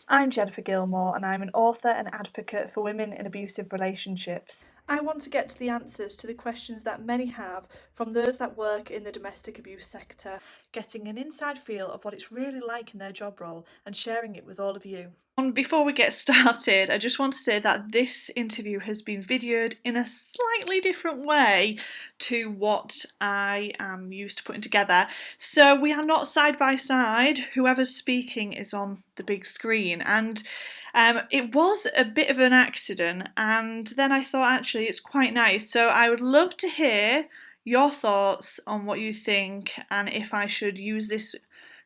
I'm Jennifer Gilmour, and I'm an author and advocate for women in abusive relationships. I want to get to the answers to the questions that many have from those that work in the domestic abuse sector, getting an inside feel of what it's really like in their job role and sharing it with all of you. Before we get started, I just want to say that this interview has been videoed in a slightly different way to what I am used to putting together. So we are not side by side. Whoever's speaking is on the big screen, and it was a bit of an accident, and then I thought actually it's quite nice. So I would love to hear your thoughts on what you think and if I should use this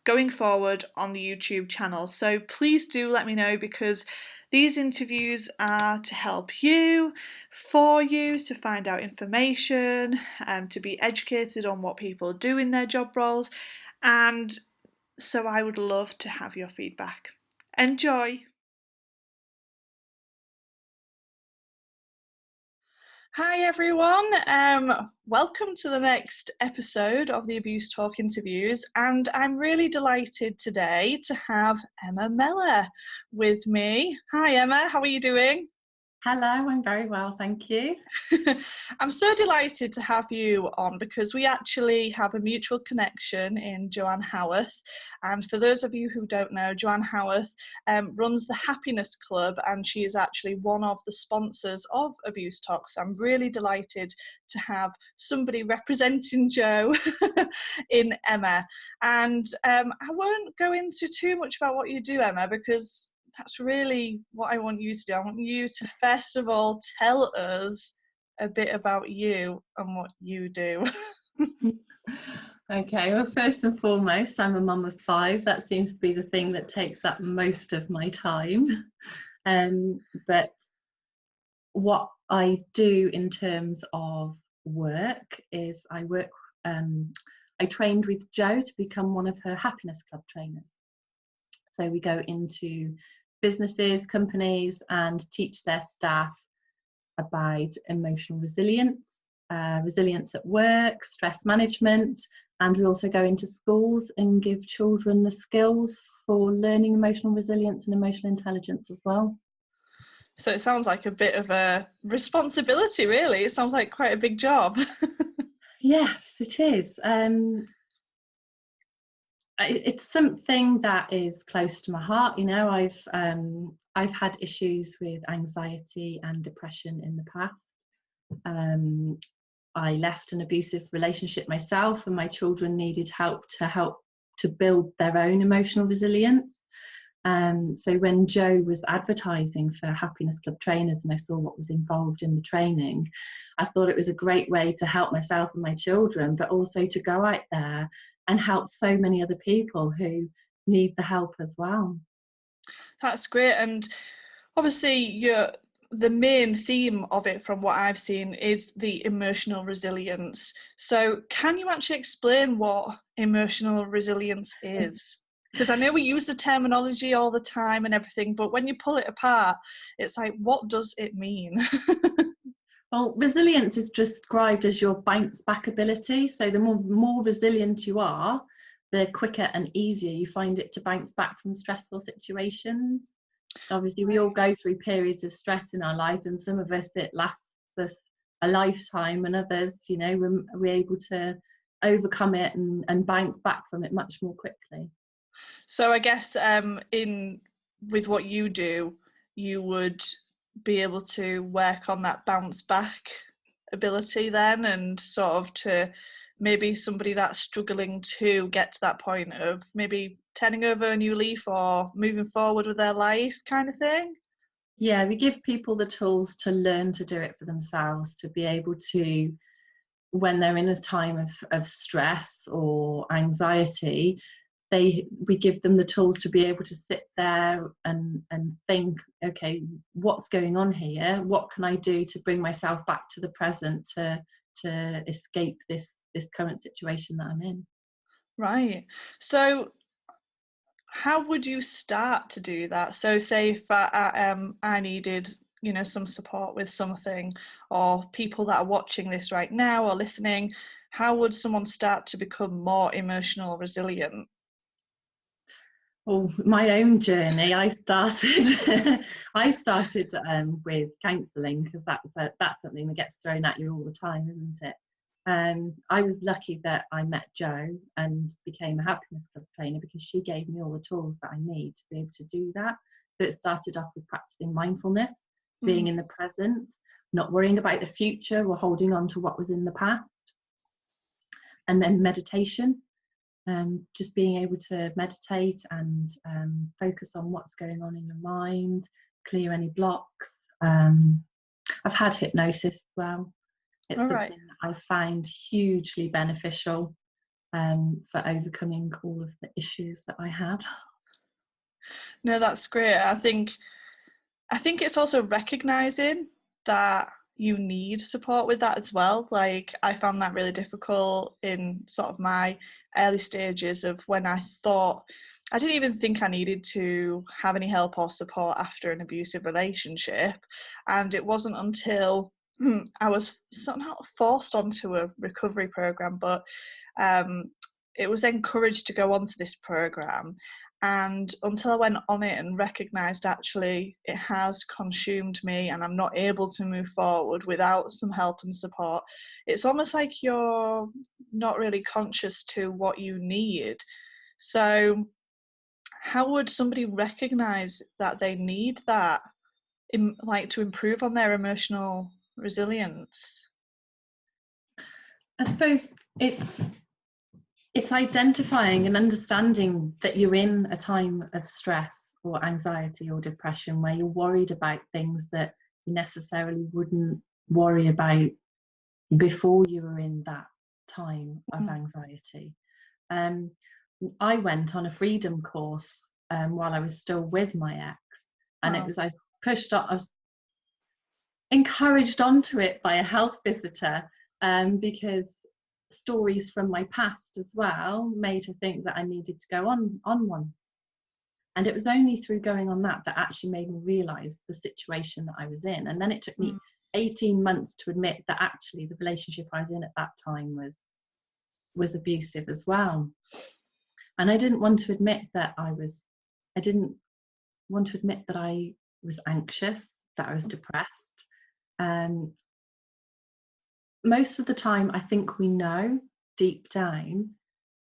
going forward on the YouTube channel. So please do let me know, because these interviews are to help you, for you, to find out information, to be educated on what people do in their job roles, and so I would love to have your feedback. Enjoy! Hi everyone, welcome to the next episode of the Abuse Talk interviews, and I'm really delighted today to have Emma Mellor with me. Hi Emma, how are you doing? Hello, I'm very well, thank you. I'm so delighted to have you on because we actually have a mutual connection in Jo Howarth. And for those of you who don't know, Jo Howarth runs the Happiness Club, and she is actually one of the sponsors of Abuse Talk. So I'm really delighted to have somebody representing Jo in Emma. And I won't go into too much about what you do, Emma, because that's really what I want you to do. I want you to first of all tell us a bit about you and what you do. Okay, well, first and foremost, I'm a mum of 5. That seems to be the thing that takes up most of my time. But what I do in terms of work is I trained with Jo to become one of her Happiness Club trainers. So we go into businesses, companies, and teach their staff about emotional resilience, resilience at work, stress management, and we also go into schools and give children the skills for learning emotional resilience and emotional intelligence as well. So it sounds like a bit of a responsibility, really. It sounds like quite a big job. Yes, it is. It's something that is close to my heart. You know, I've had issues with anxiety and depression in the past. I left an abusive relationship myself, and my children needed help to build their own emotional resilience. So when Jo was advertising for Happiness Club trainers and I saw what was involved in the training, I thought it was a great way to help myself and my children, but also to go out there and help so many other people who need the help as well. That's great. And obviously the main theme of it, from what I've seen, is the emotional resilience. So can you actually explain what emotional resilience is? Because I know we use the terminology all the time and everything, but when you pull it apart, it's like, what does it mean? Well, resilience is described as your bounce back ability. So the more resilient you are, the quicker and easier you find it to bounce back from stressful situations. Obviously, we all go through periods of stress in our life, and some of us, it lasts us a lifetime, and others, you know, we're able to overcome it and bounce back from it much more quickly. So I guess with what you do, you would be able to work on that bounce back ability then, and sort of to maybe somebody that's struggling to get to that point of maybe turning over a new leaf or moving forward with their life kind of thing. Yeah, we give people the tools to learn to do it for themselves, to be able to, when they're in a time of stress or anxiety, we give them the tools to be able to sit there and think, okay, what's going on here? What can I do to bring myself back to the present to escape this current situation that I'm in? Right. So how would you start to do that? So say if I needed, some support with something, or people that are watching this right now or listening, how would someone start to become more emotional resilient? Oh, my own journey. I started with counselling, because that's something that gets thrown at you all the time, isn't it? I was lucky that I met Jo and became a happiness club trainer, because she gave me all the tools that I need to be able to do that. So it started off with practicing mindfulness, being in the present, not worrying about the future or holding on to what was in the past, and then meditation. Just being able to meditate and focus on what's going on in your mind, clear any blocks. I've had hypnosis as well. It's All right. something that I find hugely beneficial for overcoming all of the issues that I had. No, that's great. I think it's also recognizing that you need support with that as well. Like, I found that really difficult in sort of my early stages of when I didn't even think I needed to have any help or support after an abusive relationship. And it wasn't until I was sort of not forced onto a recovery program, but it was encouraged to go onto this program. And until I went on it and recognised actually it has consumed me and I'm not able to move forward without some help and support, it's almost like you're not really conscious to what you need. So how would somebody recognise that they need that, like, to improve on their emotional resilience? I suppose it's identifying and understanding that you're in a time of stress or anxiety or depression where you're worried about things that you necessarily wouldn't worry about before you were in that time of anxiety. I went on a freedom course while I was still with my ex, and Wow. I was encouraged onto it by a health visitor, because stories from my past as well made her think that I needed to go on one. And it was only through going on that actually made me realise the situation that I was in. And then it took me 18 months to admit that actually the relationship I was in at that time was abusive as well. And I didn't want to admit that I was anxious, that I was depressed. Most of the time I think we know deep down,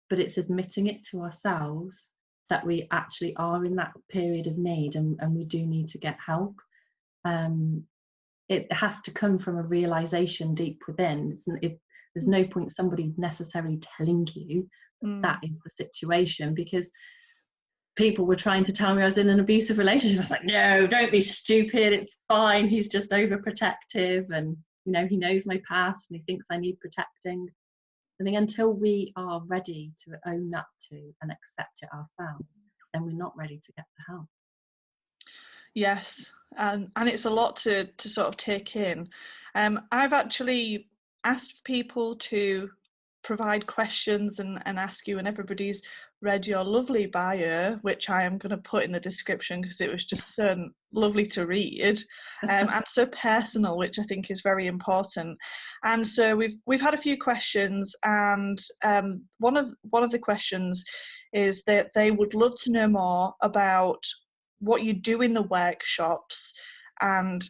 but it's admitting it to ourselves that we actually are in that period of need, and we do need to get help. It has to come from a realization deep within. There's no point somebody necessarily telling you that is the situation, because people were trying to tell me I was in an abusive relationship. I was like, no, don't be stupid, it's fine, he's just overprotective, and he knows my past and he thinks I need protecting. I think until we are ready to own up to and accept it ourselves, then we're not ready to get the help. Yes, and it's a lot to sort of take in. I've actually asked people to provide questions and ask you, and everybody's read your lovely bio, which I am going to put in the description because it was just so lovely to read, and so personal, which I think is very important. And so we've had a few questions, and one of the questions is that they would love to know more about what you do in the workshops, and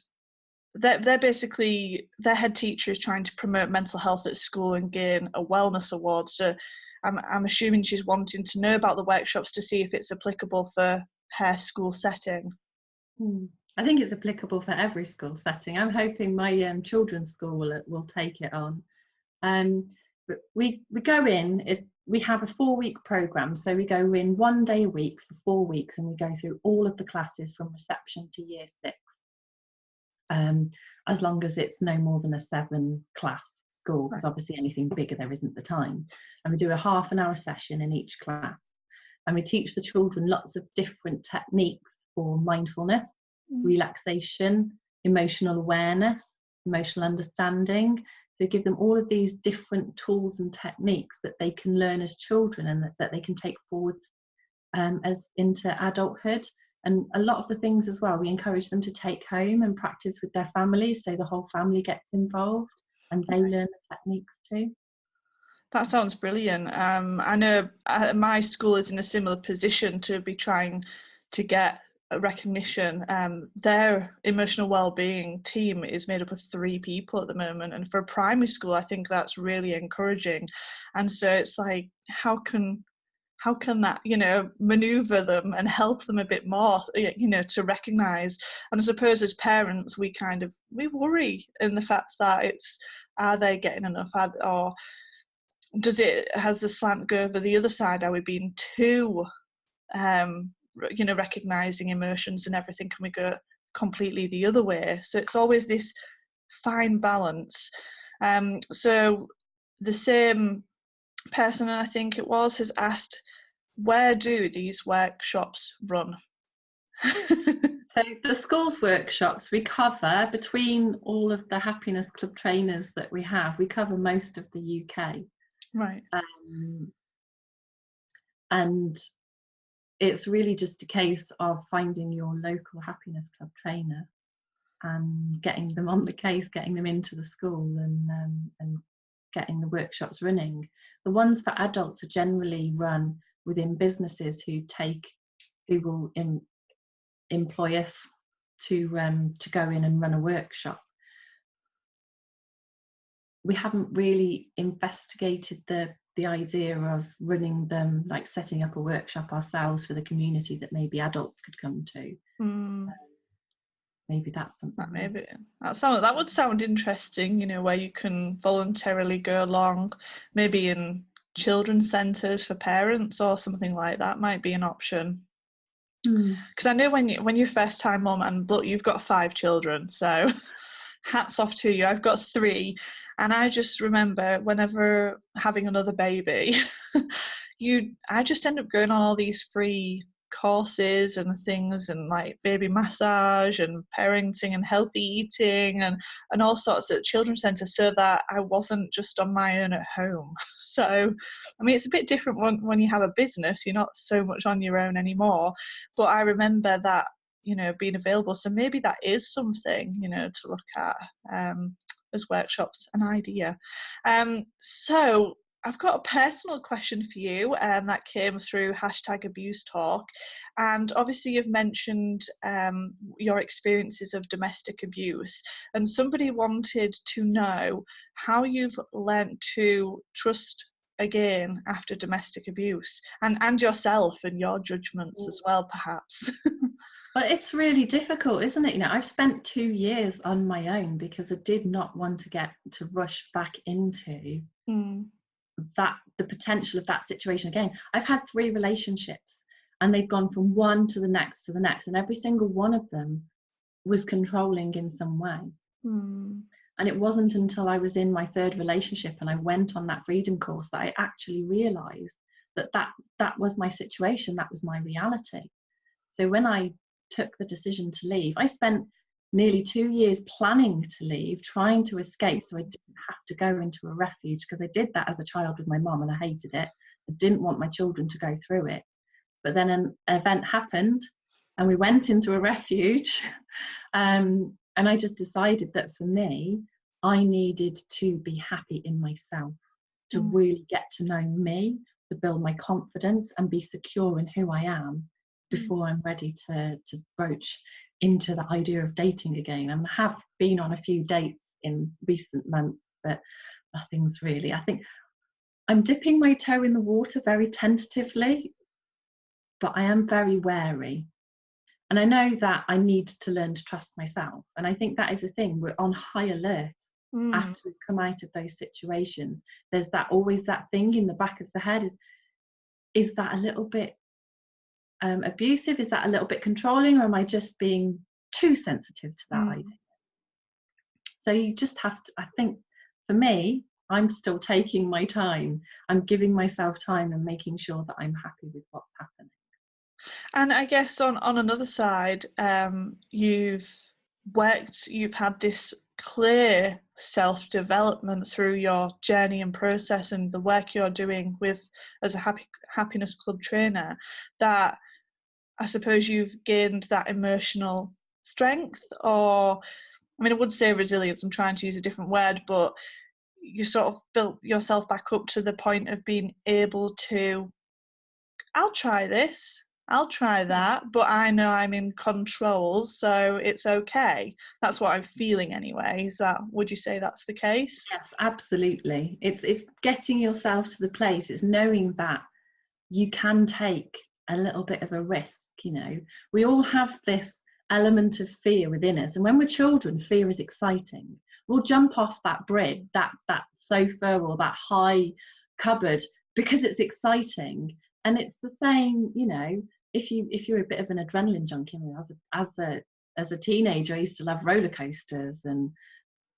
they're basically, their head teacher is trying to promote mental health at school and gain a wellness award. So I'm assuming she's wanting to know about the workshops to see if it's applicable for her school setting. I think it's applicable for every school setting. I'm hoping my children's school will take it on. But we go in. We have a 4-week program, so we go in 1 day a week for 4 weeks, and we go through all of the classes from reception to year 6. As long as it's no more than a 7-class school, because obviously anything bigger there isn't the time. And we do a half-an-hour session in each class, and we teach the children lots of different techniques for mindfulness, relaxation, emotional awareness, emotional understanding. So give them all of these different tools and techniques that they can learn as children, and that they can take forward as into adulthood. And a lot of the things as well, we encourage them to take home and practice with their families, so the whole family gets involved and they learn the techniques too. That sounds brilliant. I know my school is in a similar position to be trying to get a recognition. Their emotional well-being team is made up of 3 people at the moment, and for a primary school, I think that's really encouraging. And so it's like, how can that, maneuver them and help them a bit more, to recognise. And I suppose as parents, we worry in the fact that are they getting enough, or has the slant go over the other side? Are we being too, recognising emotions and everything? Can we go completely the other way? So it's always this fine balance. So the same person, I think it was, has asked, where do these workshops run? So the schools workshops we cover, between all of the Happiness Club trainers that we have, we cover most of the UK. Right. And it's really just a case of finding your local Happiness Club trainer and getting them on the case, getting them into the school, and getting the workshops running. The ones for adults are generally run within businesses who will employ us to go in and run a workshop. We haven't really investigated the idea of running them, like setting up a workshop ourselves for the community that maybe adults could come to. Maybe that's something. That would sound interesting, where you can voluntarily go along, maybe in children's centres for parents or something like that might be an option. Because I know when you're first time mum, and look, you've got 5 children, so hats off to you. I've got 3, and I just remember whenever having another baby, I just end up going on all these free courses and things, and like baby massage and parenting and healthy eating and all sorts at children's centres, so that I wasn't just on my own at home. So I mean, it's a bit different when you have a business, you're not so much on your own anymore, but I remember that being available. So maybe that is something to look at as workshops, an idea. So I've got a personal question for you, that came through #AbuseTalk. And obviously you've mentioned your experiences of domestic abuse, and somebody wanted to know how you've learnt to trust again after domestic abuse, and yourself and your judgments as well, perhaps. Well, it's really difficult, isn't it? I've spent 2 years on my own because I did not want to rush back into the potential of that situation again. I've had 3 relationships, and they've gone from one to the next to the next, and every single one of them was controlling in some way. And it wasn't until I was in my 3rd relationship and I went on that freedom course that I actually realized that was my situation, that was my reality. So when I took the decision to leave, I spent nearly 2 years planning to leave, trying to escape so I didn't have to go into a refuge, because I did that as a child with my mum and I hated it. I didn't want my children to go through it. But then an event happened and we went into a refuge, and I just decided that for me, I needed to be happy in myself, to really get to know me, to build my confidence and be secure in who I am before I'm ready to broach into the idea of dating again. And I have been on a few dates in recent months, but nothing's really. I think I'm dipping my toe in the water very tentatively, but I am very wary. And I know that I need to learn to trust myself. And I think that is the thing. We're on high alert after we've come out of those situations. There's always that thing in the back of the head, is that a little bit abusive? Is that a little bit controlling? Or am I just being too sensitive to that idea? So you just have to, I think for me, I'm still taking my time. I'm giving myself time and making sure that I'm happy with what's happening. And I guess on another side, you've had this clear self-development through your journey and process and the work you're doing as a Happiness Club trainer, that I suppose you've gained that emotional strength, or I mean, I would say resilience, I'm trying to use a different word, but you sort of built yourself back up to the point of being able to, I'll try this, I'll try that, but I know I'm in control, so it's okay. That's what I'm feeling anyway. Would you say that's the case? Yes, absolutely. It's getting yourself to the place, it's knowing that you can take a little bit of a risk. We all have this element of fear within us, and when we're children, fear is exciting. We'll jump off that bridge, that sofa or that high cupboard, because it's exciting. And it's the same, if you're a bit of an adrenaline junkie. As a teenager, I used to love roller coasters, and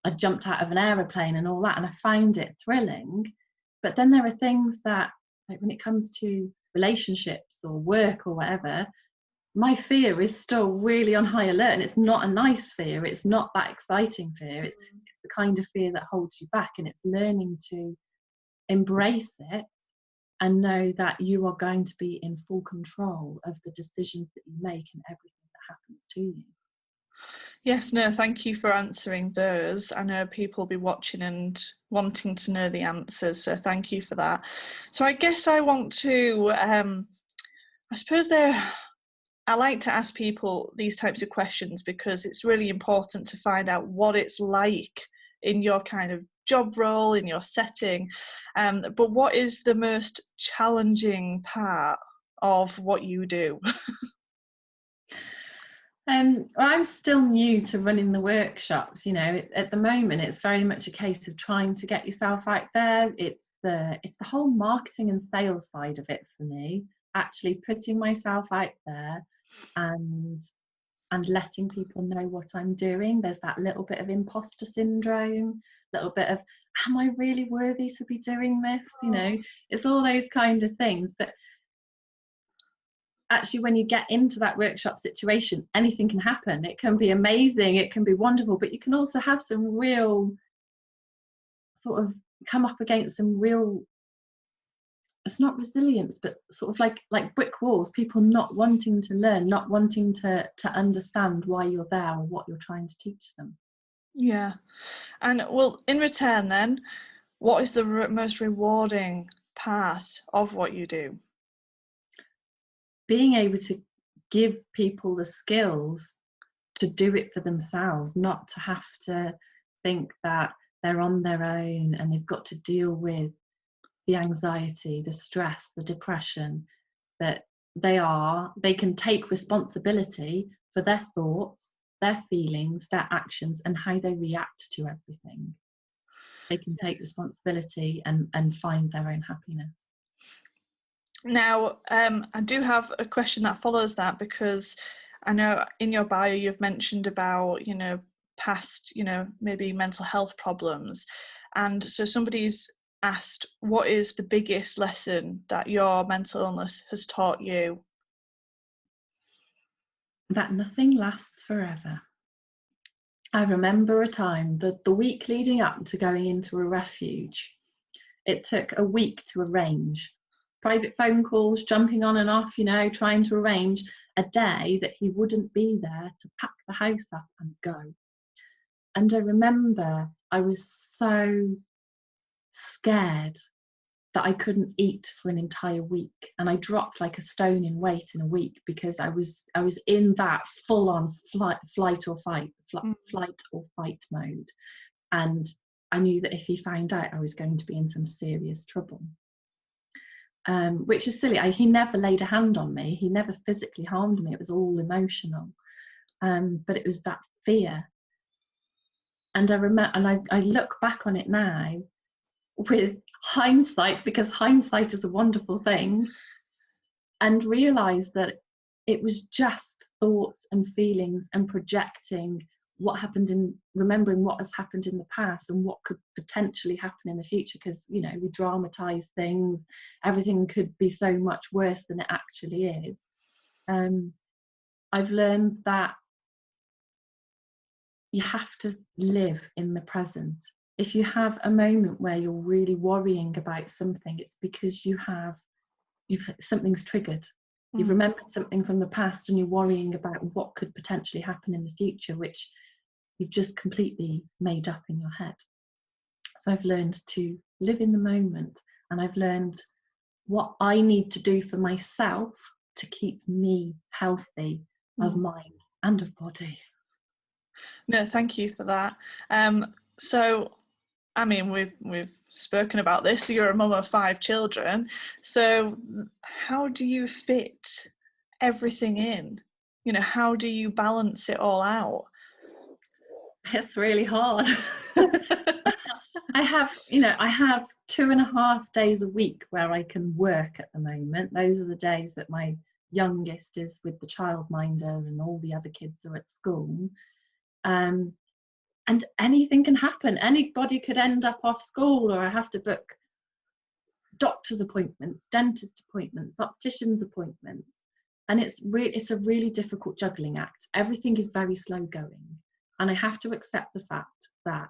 I jumped out of an aeroplane and all that, and I found it thrilling. But then there are things that, like when it comes to relationships or work or whatever, my fear is still really on high alert, and it's not a nice fear. It's not that exciting fear. It's the kind of fear that holds you back, and it's learning to embrace it and know that you are going to be in full control of the decisions that you make and everything that happens to you. Yes, no, thank you for answering those. I know people will be watching and wanting to know the answers, so thank you for that. So I guess I want to, I suppose I like to ask people these types of questions because it's really important to find out what it's like in your kind of job role, in your setting. But what is the most challenging part of what you do? I'm still new to running the workshops. At the moment, it's very much a case of trying to get yourself out there. It's the whole marketing and sales side of it for me. Actually putting myself out there and letting people know what I'm doing. There's that little bit of imposter syndrome, little bit of, am I really worthy to be doing this? It's all those kind of things. But actually, when you get into that workshop situation, anything can happen. It can be amazing, it can be wonderful, but you can also have some real sort of come up against some real, it's not resilience, but sort of like brick walls, people not wanting to learn, not wanting to understand why you're there or what you're trying to teach them. Yeah. And well, in return then, what is the most rewarding part of what you do? Being able to give people the skills to do it for themselves, not to have to think that they're on their own and they've got to deal with the anxiety, the stress, the depression, that they can take responsibility for their thoughts, their feelings, their actions, and how they react to everything. They can take responsibility and find their own happiness. Now, I do have a question that follows that, because I know in your bio you've mentioned about, past, maybe mental health problems. And so somebody's asked, what is the biggest lesson that your mental illness has taught you? That nothing lasts forever. I remember a time that the week leading up to going into a refuge, it took a week to arrange. Private phone calls, jumping on and off, trying to arrange a day that he wouldn't be there to pack the house up and go. And I remember I was so scared that I couldn't eat for an entire week, and I dropped like a stone in weight in a week because I was in that full-on flight or fight mode, and I knew that if he found out, I was going to be in some serious trouble. Which is silly. He never laid a hand on me. He never physically harmed me. It was all emotional, but it was that fear. And I remember, and I look back on it now with hindsight, because hindsight is a wonderful thing, and realize that it was just thoughts and feelings and projecting what happened remembering what has happened in the past and what could potentially happen in the future, because we dramatize things. Everything could be so much worse than it actually is. I've learned that you have to live in the present. If you have a moment where you're really worrying about something, it's because something's triggered. You've remembered something from the past and you're worrying about what could potentially happen in the future, which you've just completely made up in your head. So I've learned to live in the moment, and I've learned what I need to do for myself to keep me healthy of mind and of body. No, thank you for that. So, I mean, we've spoken about this. You're a mum of 5 children. So, how do you fit everything in? You know, how do you balance it all out? It's really hard. I have 2.5 days a week where I can work at the moment. Those are the days that my youngest is with the childminder and all the other kids are at school. And anything can happen. Anybody could end up off school, or I have to book doctor's appointments, dentist appointments, optician's appointments. And it's a really difficult juggling act. Everything is very slow going. And I have to accept the fact that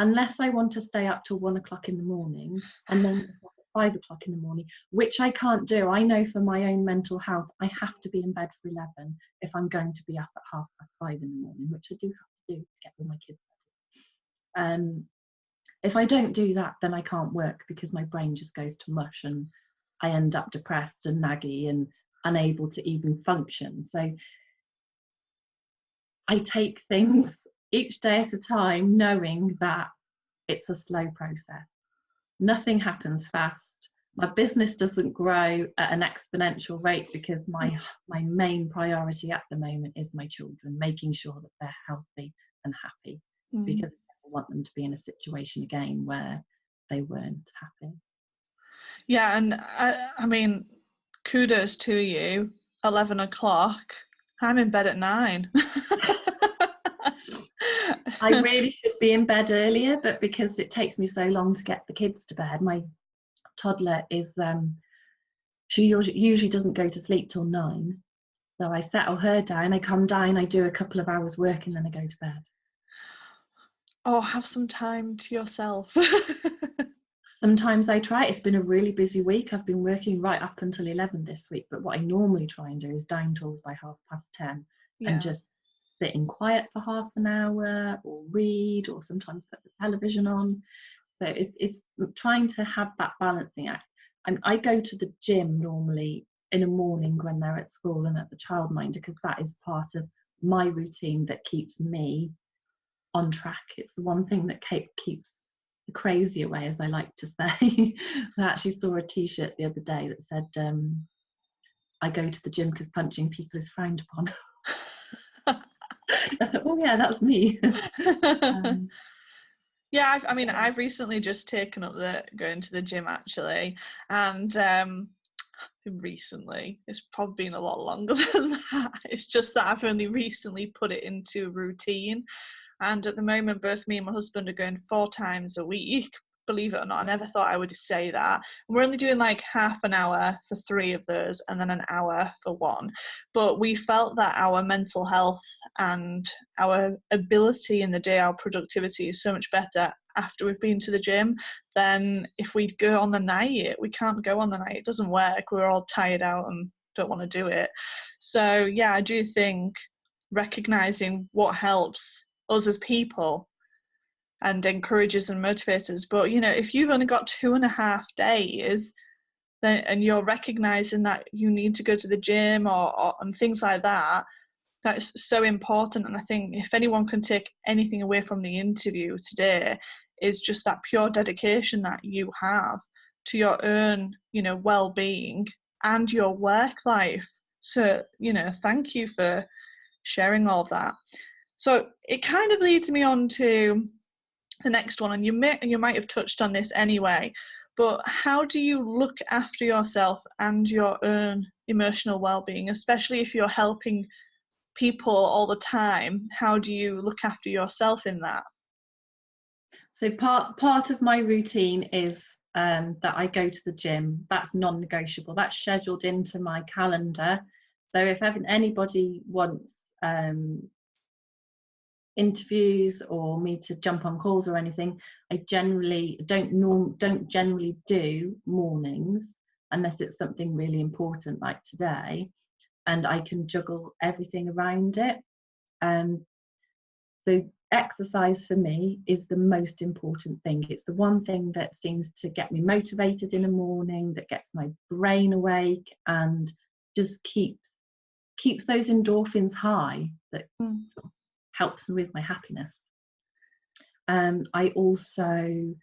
unless I want to stay up till 1 o'clock in the morning and then at 5 o'clock in the morning, which I can't do. I know for my own mental health, I have to be in bed for 11 if I'm going to be up at 5:30 in the morning, which I do have to do to get all my kids ready. If I don't do that, then I can't work because my brain just goes to mush and I end up depressed and naggy and unable to even function. So I take things each day at a time, knowing that it's a slow process. Nothing happens fast. My business doesn't grow at an exponential rate because my main priority at the moment is my children, making sure that they're healthy and happy, because I don't want them to be in a situation again where they weren't happy. Yeah, and I mean, kudos to you. 11 o'clock. I'm in bed at 9. I really should be in bed earlier, but because it takes me so long to get the kids to bed, my toddler is she usually doesn't go to sleep till 9. So I settle her down, I come down, I do a couple of hours work, and then I go to bed. Oh, have some time to yourself. Sometimes I try. It's been a really busy week. I've been working right up until 11 this week, but what I normally try and do is down tools by 10:30 and just sit in quiet for half an hour or read, or sometimes put the television on. So it's trying to have that balancing act. And I go to the gym normally in the morning when they're at school and at the childminder, because that is part of my routine that keeps me on track. It's the one thing that keeps the crazy away, as I like to say. I actually saw a t-shirt the other day that said, I go to the gym because punching people is frowned upon. I thought, oh yeah, that's me. Yeah, I've recently just taken up going to the gym actually, and recently, it's probably been a lot longer than that. It's just that I've only recently put it into routine, and at the moment both me and my husband are going 4 times a week. Believe it or not, I never thought I would say that. We're only doing like half an hour for 3 of those and then an hour for 1. But we felt that our mental health and our ability in the day, our productivity is so much better after we've been to the gym than if we go on the night. We can't go on the night. It doesn't work. We're all tired out and don't want to do it. So yeah, I do think recognizing what helps us as people and encourages and motivates us. But you know, if you've only got 2.5 days, then and you're recognizing that you need to go to the gym or and things like that, that's so important. And I think if anyone can take anything away from the interview today, is just that pure dedication that you have to your own, you know, well-being and your work life. So, you know, thank you for sharing all of that. So it kind of leads me on to the next one, and you might have touched on this anyway, but how do you look after yourself and your own emotional well-being, especially if you're helping people all the time? How do you look after yourself in that? So part of my routine is that I go to the gym. That's non-negotiable. That's scheduled into my calendar. So if anybody wants interviews or me to jump on calls or anything, I generally don't generally do mornings unless it's something really important like today, and I can juggle everything around it. So exercise for me is the most important thing. It's the one thing that seems to get me motivated in the morning, that gets my brain awake, and just keeps those endorphins high, that sort of helps me with my happiness. I also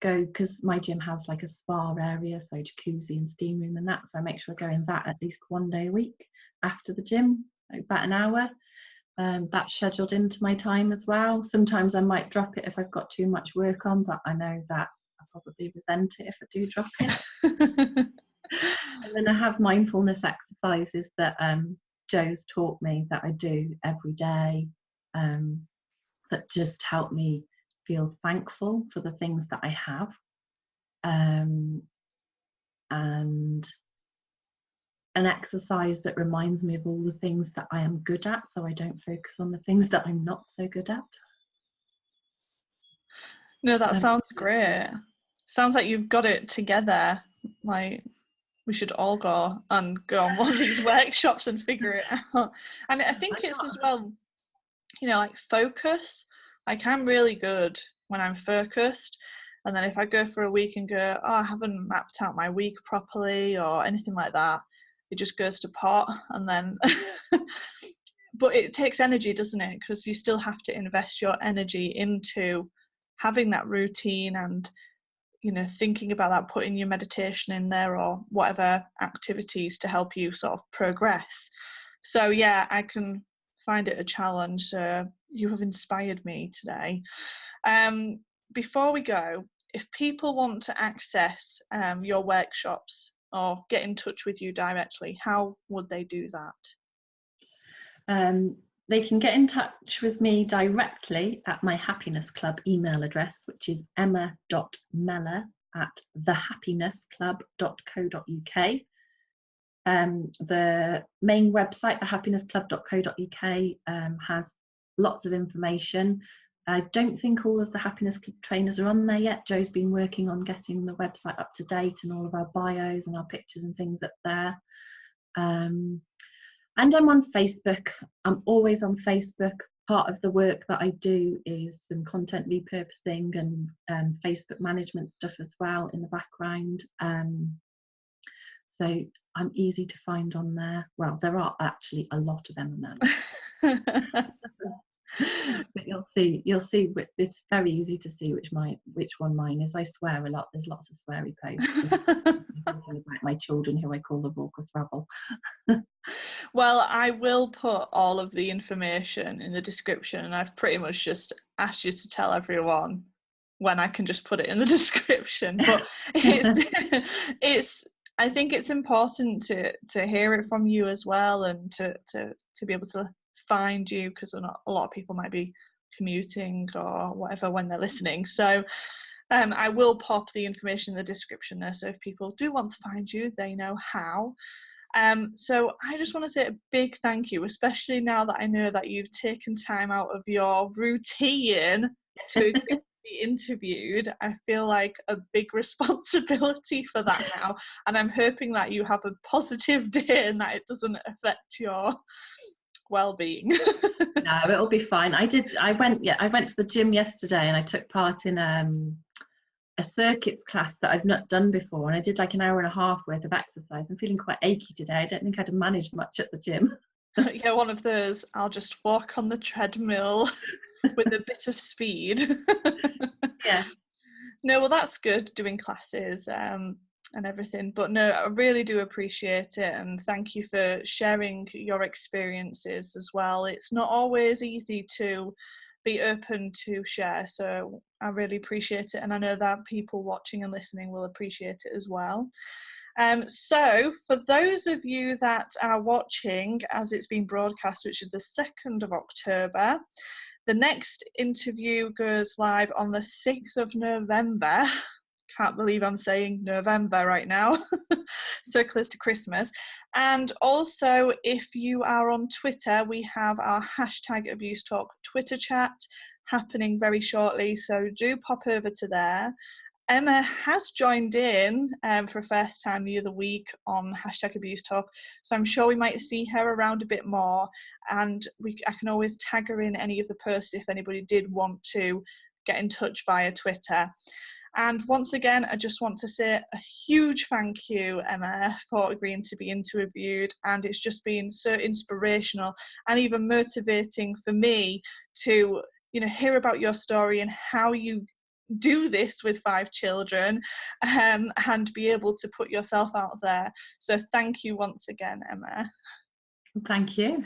go, because my gym has like a spa area, so jacuzzi and steam room and that, so I make sure I go in that at least one day a week after the gym, about an hour. That's scheduled into my time as well. Sometimes I might drop it if I've got too much work on, but I know that I'll probably resent it if I do drop it. And then I have mindfulness exercises that Jo's taught me that I do every day, that just help me feel thankful for the things that I have, and an exercise that reminds me of all the things that I am good at, so I don't focus on the things that I'm not so good at. No, that sounds great. Sounds like you've got it together. Like, we should all go on one of these workshops and figure it out. And I think it's as well, you know, like focus. Like, I'm really good when I'm focused. And then if I go for a week and go, oh, I haven't mapped out my week properly or anything like that, it just goes to pot. And then, but it takes energy, doesn't it? Because you still have to invest your energy into having that routine and, you know, thinking about that, putting your meditation in there or whatever activities to help you sort of progress. So yeah, I can find it a challenge. You have inspired me today. Before we go, if people want to access your workshops or get in touch with you directly, how would they do that? They can get in touch with me directly at my Happiness Club email address, which is emma.mellor@thehappinessclub.co.uk. The main website, thehappinessclub.co.uk, has lots of information. I don't think all of the Happiness Club trainers are on there yet. Jo's been working on getting the website up to date and all of our bios and our pictures and things up there. And I'm on Facebook. I'm always on Facebook. Part of the work that I do is some content repurposing and Facebook management stuff as well in the background. So I'm easy to find on there. Well, there are actually a lot of Emma Mellor. But you'll see it's very easy to see which one mine is. I swear a lot. There's lots of sweary posts about my children, who I call the Raucous Rabble. Well, I will put all of the information in the description, and I've pretty much just asked you to tell everyone when I can just put it in the description. But I think it's important to hear it from you as well, and to be able to find you, because a lot of people might be commuting or whatever when they're listening. So I will pop the information in the description there, so if people do want to find you, they know how. So I just want to say a big thank you, especially now that I know that you've taken time out of your routine to be interviewed. I feel like a big responsibility for that now, and I'm hoping that you have a positive day and that it doesn't affect your well-being. No, it'll be fine. I went to the gym yesterday, and I took part in a circuits class that I've not done before, and I did like an hour and a half worth of exercise. I'm feeling quite achy today. I don't think I'd have managed much at the gym. Yeah, one of those, I'll just walk on the treadmill with a bit of speed. Yeah. No, well, that's good, doing classes and everything. But no, I really do appreciate it, and thank you for sharing your experiences as well. It's not always easy to be open to share, so I really appreciate it, and I know that people watching and listening will appreciate it as well. So for those of you that are watching as it's been broadcast, which is the 2nd of October, the next interview goes live on the 6th of November. Can't believe I'm saying November right now. So close to Christmas. And also, if you are on Twitter, we have our #AbuseTalk Twitter chat happening very shortly. So do pop over to there. Emma has joined in for a first time the other week on #AbuseTalk, so I'm sure we might see her around a bit more, and I can always tag her in any of the posts if anybody did want to get in touch via Twitter. And once again, I just want to say a huge thank you, Emma, for agreeing to be interviewed. And it's just been so inspirational and even motivating for me to, hear about your story and how you do this with 5 children, and be able to put yourself out there. So thank you once again, Emma. Thank you.